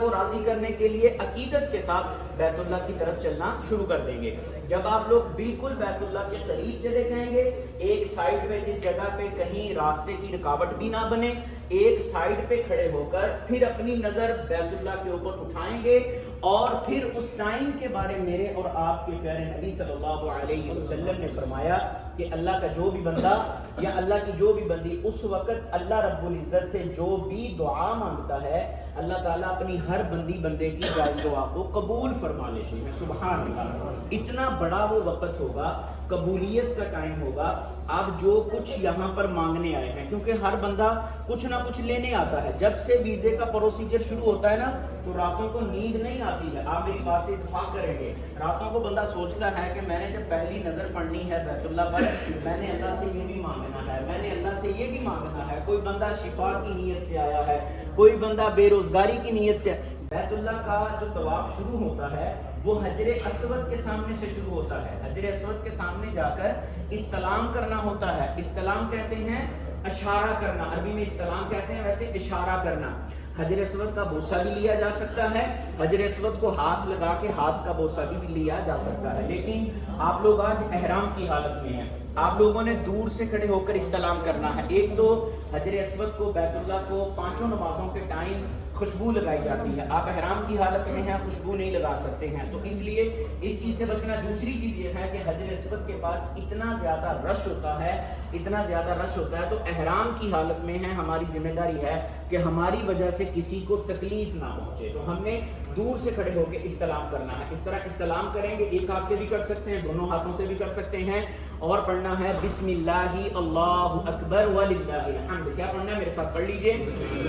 کو راضی کرنے کے لیے عقیدت کے ساتھ بیت اللہ کی طرف چلنا شروع کر دیں گے۔ جب آپ لوگ بالکل بیت اللہ کے قریب چلے جائیں گے، ایک سائیڈ میں جس جگہ پہ کہیں راستے کی رکاوٹ بھی نہ بنے، ایک سائیڈ پہ کھڑے ہو کر پھر اپنی نظر بیت اللہ کے اوپر اٹھائیں گے، اور پھر اس ٹائم کے بارے میرے اور آپ کے پیارے نبی صلی اللہ علیہ وسلم نے فرمایا کہ اللہ کا جو بھی بندہ یا اللہ کی جو بھی بندی اس وقت اللہ رب العزت سے جو بھی دعا مانگتا ہے، اللہ تعالیٰ اپنی ہر بندی بندے کی جائز دعا کو قبول فرما لیتے ہیں۔ سبحان اللہ، اتنا بڑا وہ وقت ہوگا، قبولیت کا ٹائم ہوگا۔ آپ جو کچھ یہاں پر مانگنے آئے ہیں، کیونکہ ہر بندہ کچھ نہ کچھ لینے آتا ہے، جب سے ویزے کا پروسیجر شروع ہوتا ہے نا تو راتوں کو نیند نہیں آتی ہے۔ آپ اس بات سے اتفاق کریں گے، راتوں کو بندہ سوچتا ہے کہ میں نے جب پہلی نظر پڑنی ہے بیت اللہ پر، میں نے اللہ سے یہ بھی مانگنا ہے، میں نے اللہ سے یہ بھی مانگنا ہے۔ کوئی بندہ شفا کی نیت سے آیا ہے، کوئی بندہ بے روزگاری کی نیت سے۔ بیت اللہ کا جو طواف شروع ہوتا ہے وہ حجر اسود کے سامنے سے شروع ہوتا ہے۔ حجر اسود کے سامنے جا کر استلام کرنا ہوتا ہے۔ استلام کہتے ہیں اشارہ کرنا، عربی میں استلام کہتے ہیں، ویسے اشارہ کرنا۔ حجر اسود کا بوسہ بھی لیا جا سکتا ہے، حجر اسود کو ہاتھ لگا کے ہاتھ کا بوسہ بھی لیا جا سکتا ہے، لیکن آپ لوگ آج احرام کی حالت میں ہیں، آپ لوگوں نے دور سے کھڑے ہو کر استلام کرنا ہے۔ ایک تو حجر اسود کو، بیت اللہ کو پانچوں نمازوں کے ٹائم خوشبو لگائی جاتی ہے، آپ احرام کی حالت میں ہیں، خوشبو نہیں لگا سکتے ہیں، تو اس لیے اس چیز سے بچنا۔ دوسری چیز یہ ہے کہ حجر اسود کے پاس اتنا زیادہ رش ہوتا ہے، اتنا زیادہ رش ہوتا ہے، تو احرام کی حالت میں ہے، ہماری ذمہ داری ہے کہ ہماری وجہ سے کسی کو تکلیف نہ پہنچے، تو ہم نے دور سے کھڑے ہو کے استلام کرنا ہے۔ اس طرح استلام کریں گے، ایک ہاتھ سے بھی کر سکتے ہیں، دونوں ہاتھوں سے بھی کر سکتے ہیں، اور پڑھنا ہے بسم اللہ اللہ اکبر وللہ الحمد۔ کیا پڑھنا ہے؟ میرے ساتھ پڑھ لیجئے،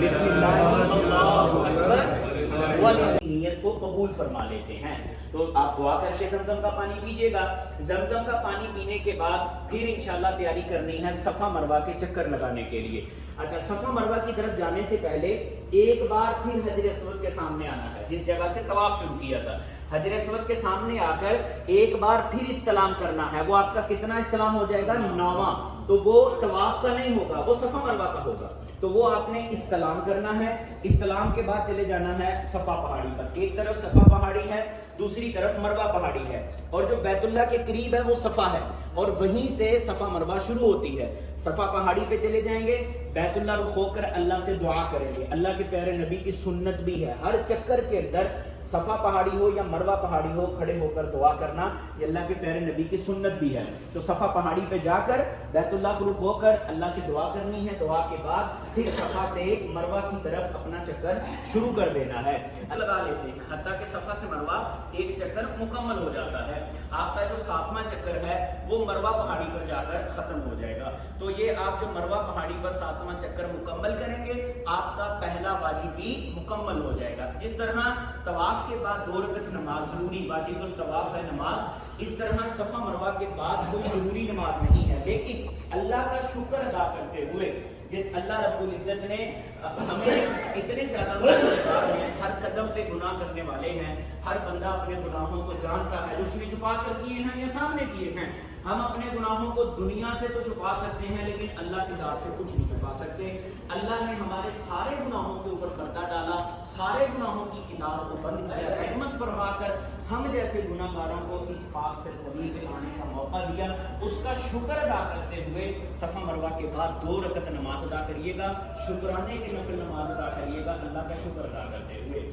بسم اللہ اللہ اکبر وللہ۔ نیت کو قبول فرما لیتے ہیں، تو آپ دعا کر کے زمزم کا پانی پیجیے گا۔ زمزم کا پانی پینے کے بعد پھر انشاءاللہ تیاری کرنی ہے صفا مروہ کے چکر لگانے کے لیے۔ اچھا، صفا مروہ کی طرف جانے سے پہلے ایک بار پھر حجر اسود کے سامنے آنا ہے، جس جگہ سے طواف شروع کیا تھا، حجر اسود کے سامنے آ کر ایک بار پھر استلام کرنا ہے۔ وہ آپ کا کتنا استلام ہو جائے گا؟ 9واں، تو وہ طواف کا نہیں ہوگا، وہ صفا مروہ کا ہوگا، تو وہ آپ نے استلام کرنا ہے۔ استلام کے بعد چلے جانا ہے صفا پہاڑی پر، ایک طرف صفا پہاڑی ہے، دوسری طرف مروہ پہاڑی ہے، اور جو بیت اللہ کے قریب ہے وہ صفا ہے، اور وہیں سے صفا مروہ شروع ہوتی ہے۔ صفا پہاڑی پہ چلے جائیں گے، بیت اللہ رخ ہو کر اللہ سے دعا کریں گے۔ اللہ کے پیارے نبی کی سنت بھی ہے، ہر چکر کے اندر صفا پہاڑی ہو یا مروہ پہاڑی ہو، کھڑے ہو کر دعا کرنا، یہ اللہ کے پیارے نبی کی سنت بھی ہے۔ تو صفا پہاڑی پہ جا کر بیت اللہ کو رخ ہو کر اللہ سے دعا کرنی ہے، دعا کے بعد پھر صفا سے مروہ کی طرف اپنا چکر شروع کر دینا ہے، لگا لیتے ہیں، حتیٰ کہ صفا سے مروہ ایک چکر مکمل ہو جاتا ہے۔ آپ کا جو 7واں چکر ہے وہ مروہ پہاڑی پر جا کر ختم ہو جائے گا۔ تو یہ آپ جو مروہ پہاڑی پر 7واں چکر مکمل کریں گے، آپ کا پہلا واجب بھی مکمل ہو جائے گا۔ جس طرح طواف کے بعد 2 رکعت نماز ضروری، واجب الطواف ہے نماز، اس طرح صفا مروہ کے بعد کوئی ضروری نماز نہیں ہے، لیکن اللہ کا شکر ادا کرتے ہوئے، جس اللہ رب العزت نے ہمیں اتنے زیادہ گناہ ہیں، ہر قدم پہ گناہ کرنے والے ہیں، ہر بندہ اپنے گناہوں کو جانتا ہے، جو اس نے چھپا کر کیے ہیں یا سامنے کیے ہیں۔ ہم اپنے گناہوں کو دنیا سے تو چھپا سکتے ہیں، لیکن اللہ کی ذات سے کچھ نہیں چھپا سکتے۔ اللہ نے ہمارے سارے گناہوں کے اوپر پردہ ڈالا، سارے گناہوں کی کتاب کو بند کیا، رحمت فرما کر ہم جیسے گناہ گاروں کو اس پاک سے زمین پہ آنے کا موقع دیا۔ اس کا شکر ادا کرتے ہوئے صفا مروہ کے بعد 2 رکعت نماز ادا کریے گا، شکرانے کی نفل نماز ادا کریے گا، اللہ کا شکر ادا کرتے ہوئے۔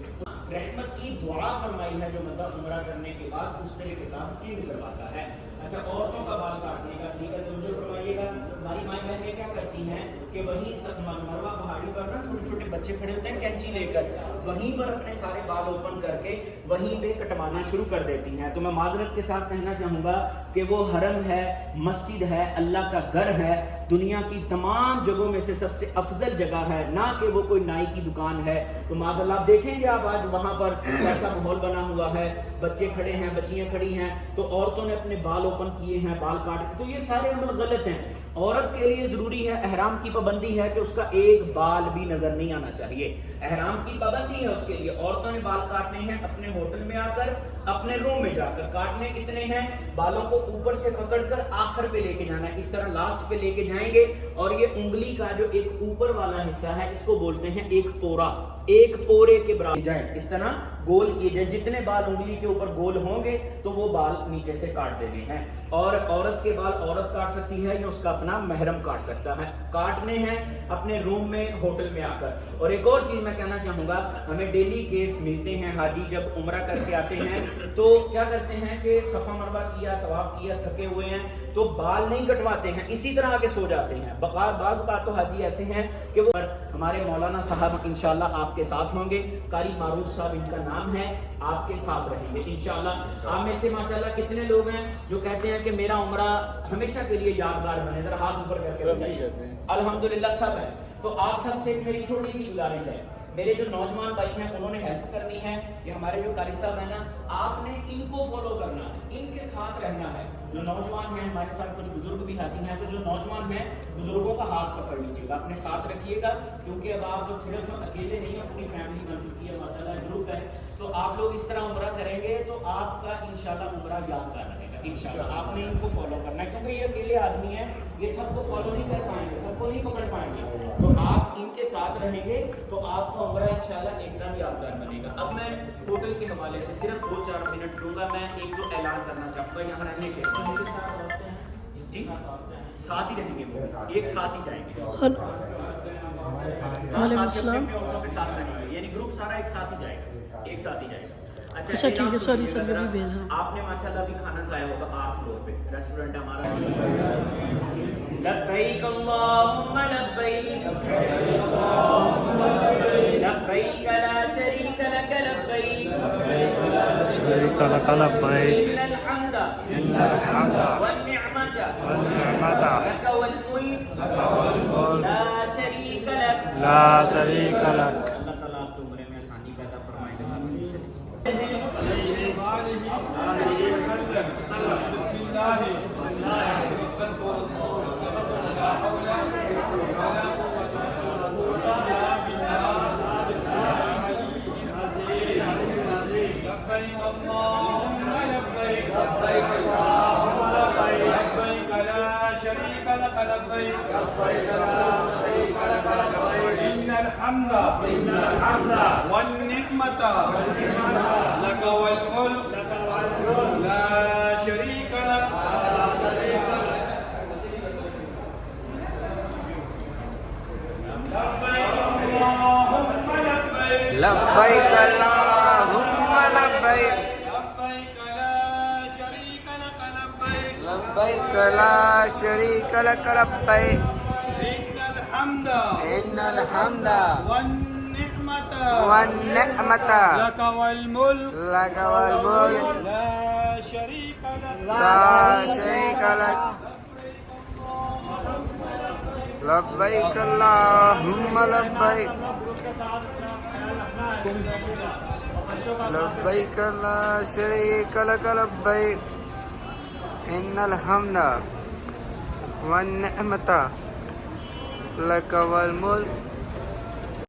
رحمت کی دعا فرمائی ہے جو بندہ عمرہ کرنے کے بعد اس طرح کے ساتھ ٹھیک کرواتا ہے۔ اچھا، عورتوں کا بال کاٹنے کا ٹھیک ہے، توجہ فرمائیے گا، ہماری مائیں بہنیں کیا کرتی ہیں کہ وہیں مروہ پہاڑی پر نا چھوٹے چھوٹے بچے کھڑے ہوتے ہیں کینچی لے کر، وہیں پر اپنے سارے بال اوپن کر کے وہیں پہ کٹوانا شروع کر دیتی ہیں۔ تو میں معذرت کے ساتھ کہنا چاہوں گا کہ وہ حرم ہے، مسجد ہے، اللہ کا گھر ہے، دنیا کی تمام جگہوں میں سے سب سے افضل جگہ ہے، نہ کہ وہ کوئی نائی کی دکان ہے۔ تو معذاللہ آپ دیکھیں گے آپ آج وہاں پر کیسا ماحول بنا ہوا ہے، بچے کھڑے ہیں، بچیاں کھڑی ہیں، تو عورتوں نے اپنے بال اوپن کیے ہیں، بال کاٹ کے، تو یہ سارے عمل غلط ہیں۔ عورت کے لیے ضروری ہے، احرام کی پابندی ہے کہ اس کا ایک بال بھی نظر نہیں آنا چاہیے، احرام کی پابندی ہے اس کے لیے۔ عورتوں نے بال کاٹنے ہیں اپنے ہوٹل میں آ کر، اپنے روم میں جا کر کاٹنے کتنے ہیں، بالوں کو اوپر سے پکڑ کر آخر پہ لے کے جانا ہے، اس طرح لاسٹ پہ لے کے جائیں گے، اور یہ انگلی کا جو ایک اوپر والا حصہ ہے اس کو بولتے ہیں ایک پورا، ایک پورے کے برابر جائیں، اس طرح گول کیے جائیں، جتنے بال انگلی کے اوپر گول ہوں گے تو وہ بال نیچے سے کاٹ دینے ہیں. اور عورت کے بال عورت کاٹ سکتی ہے یا اس کا اپنا محرم کاٹ سکتا ہے، کاٹنے ہیں اپنے روم میں ہوٹل میں آ کر. اور ایک اور چیز میں کہنا چاہوں گا، ہمیں ڈیلی کیس ملتے ہیں حاجی جب عمرہ کر کے آتے ہیں تو کیا کرتے ہیں کہ صفا مروہ کیا، طواف کیا، تھکے ہوئے ہیں تو بال نہیں کٹواتے ہیں، اسی طرح آگے سو جاتے ہیں. بعض بار تو حاجی ایسے ہیں کہ وہ ہمارے مولانا صاحب انشاءاللہ آپ کے ساتھ ہوں گے، قاری معروف صاحب ان کا نام ہے، آپ کے ساتھ رہیں گے انشاءاللہ. آپ میں سے ماشاءاللہ کتنے لوگ ہیں جو کہتے ہیں کہ میرا عمرہ ہمیشہ کے لیے یادگار بنے؟ ذرا ہاتھ اوپر کر کے بتائیے. الحمدللہ سب ہے. تو آپ سب سے میری چھوٹی سی گزارش ہے، میرے جو نوجوان بھائی ہیں انہوں نے ہیلپ کرنی ہے، کہ ہمارے جو قاری صاحب ہیں نا، آپ نے ان کو فالو کرنا ہے، ان کے ساتھ رہنا ہے. جو نوجوان ہیں ہمارے ساتھ کچھ بزرگ بھی حاجی ہیں، تو جو نوجوان ہیں بزرگوں کا ہاتھ پکڑ لیجیے گا، اپنے ساتھ رکھیے گا، کیونکہ اب آپ صرف اکیلے نہیں ہیں، پوری فیملی بن چکی ہے ماشاءاللہ، گروپ ہے. تو آپ لوگ اس طرح عمرہ کریں گے تو آپ کا انشاءاللہ عمرہ یادگار رہے گا انشاءاللہ. آپ نے ان کو فالو کرنا ہے، کیونکہ یہ اکیلے آدمی ہیں، یہ سب کو فالو نہیں کر پائیں گے، سب کو نہیں پکڑ پائیں گے. تو آپ ان کے ساتھ رہیں گے تو آپ کا عمرہ انشاءاللہ ایک دم یادگار بنے گا. اب میں ہوٹل کے حوالے سے صرف 2-4 منٹ دوں گا. میں ایک دو اعلان کرنا چاہوں گا یہاں رہنے کے. جی ساتھ ہی رہیں گے، وہ ایک ساتھ ہی جائیں گے. وعلیکم السلام. ساتھ رہیں گے، یعنی گروپ سارا ایک ساتھ ہی جائے گا، ایک ساتھ ہی جائے گا. اچھا ٹھیک ہے، سوری سر ابھی بھیج رہا ہوں. آپ نے ماشاءاللہ ابھی کھانا کھایا ہوگا آر فلور پہ، ریسٹورنٹ ہمارا. لبیک اللہم لبیک، لبیک لا شریک لک لبیک، شریک لک لبیک، ان الحمد ان الحمد والنعمت والنعمت لک والملک لا شریک لک. لا شریک لک. اللہ تعالیٰ آپ کے عمرے میں آسانی پیدا فرمائے. إن الحمد والنعمة لك والملك لا شريك لك. لبیک اللہم لبیک، لبيك لا شريك لك لبيك، لبیک لا شریک لک لبیک، إن الحمد ان الحمد والنعمة والنعمت لك والملك لک والملک لا شريك لك. لا شریک لک. لبیک اللہم لبیک، لبیک لا شریک لک لبیک، ان الحمد والنعمت لک والملک